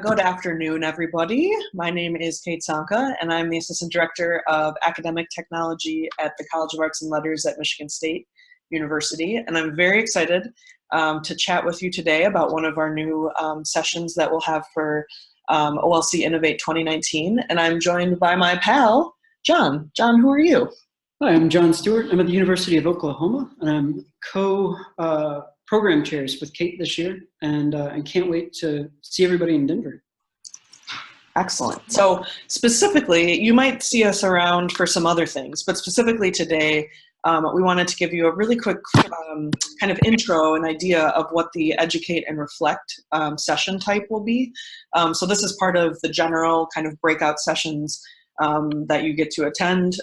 Good afternoon, everybody. My name is Kate Sanka, and I'm the Assistant Director of Academic Technology at the College of Arts and Letters at Michigan State University. And I'm very excited to chat with you today about one of our new sessions that we'll have for OLC Innovate 2019. And I'm joined by my pal, John. John, who are you? Hi, I'm John Stewart. I'm at the University of Oklahoma, and I'm co-program chairs with Kate this year, and I can't wait to see everybody in Denver. Excellent. So specifically, you might see us around for some other things, but specifically today, we wanted to give you a really quick kind of intro and idea of what the Educate and Reflect session type will be. So this is part of the general kind of breakout sessions that you get to attend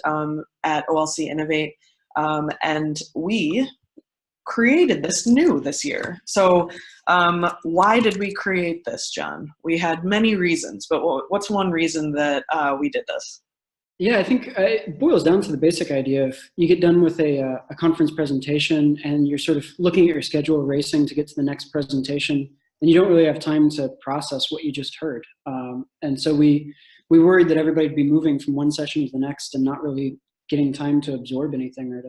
at OLC Innovate. And we created this new this year. So why did we create this, John? We had many reasons, but what's one reason that we did this? Yeah, I think it boils down to the basic idea of you get done with a conference presentation and you're sort of looking at your schedule, racing to get to the next presentation, and you don't really have time to process what you just heard. And so we worried that everybody would be moving from one session to the next and not really getting time to absorb anything or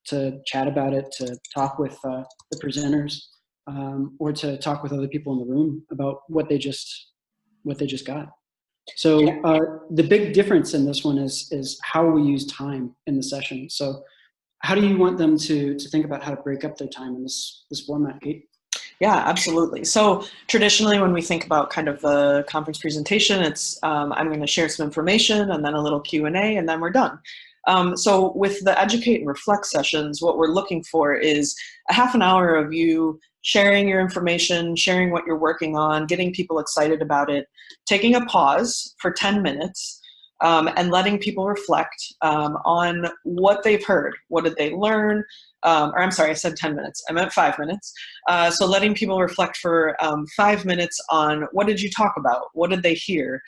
to chat about it, to talk with the presenters, or to talk with other people in the room about what they just got. So the big difference in this one is how we use time in the session. So how do you want them to think about how to break up their time in this format, Kate? Yeah, absolutely. So traditionally, when we think about kind of the conference presentation, it's I'm going to share some information and then a little Q&A, and then we're done. So with the Educate and Reflect sessions, what we're looking for is a half an hour of you sharing your information, sharing what you're working on, getting people excited about it, taking a pause for 10 minutes, and letting people reflect on what they've heard. What did they learn? Or I'm sorry, I said 10 minutes. I meant 5 minutes. So letting people reflect for 5 minutes on what did you talk about? What did they hear?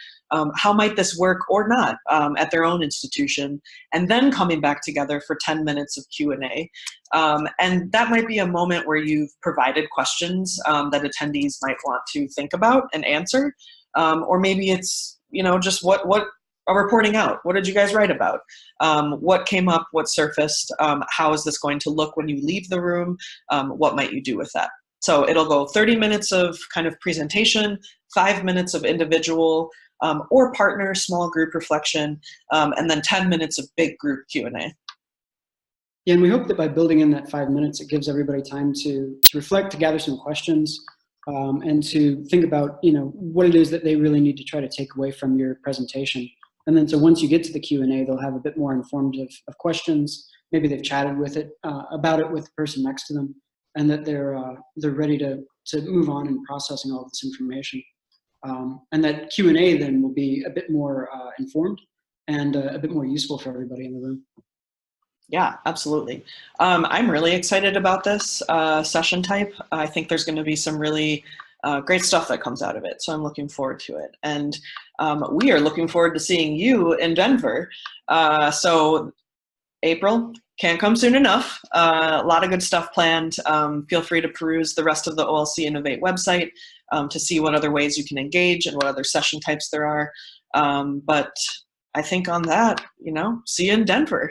How might this work or not at their own institution? And then coming back together for 10 minutes of Q&A. And that might be a moment where you've provided questions that attendees might want to think about and answer. Or maybe it's, just what reporting out. What did you guys write about? What came up? What surfaced? How is this going to look when you leave the room? What might you do with that? So it'll go 30 minutes of kind of presentation, 5 minutes of individual or partner small group reflection, and then 10 minutes of big group Q&A. Yeah, and we hope that by building in that 5 minutes, it gives everybody time to reflect, to gather some questions, and to think about, what it is that they really need to try to take away from your presentation. And then so once you get to the Q&A, they'll have a bit more informed of questions. Maybe they've chatted about it with the person next to them, and that they're ready to move on and processing all this information. And that Q&A then will be a bit more informed and a bit more useful for everybody in the room. Yeah, absolutely. I'm really excited about this session type. I think there's going to be some really great stuff that comes out of it. So I'm looking forward to it. And we are looking forward to seeing you in Denver. So April, can't come soon enough. A lot of good stuff planned. Feel free to peruse the rest of the OLC Innovate website to see what other ways you can engage and what other session types there are. But I think on that, see you in Denver.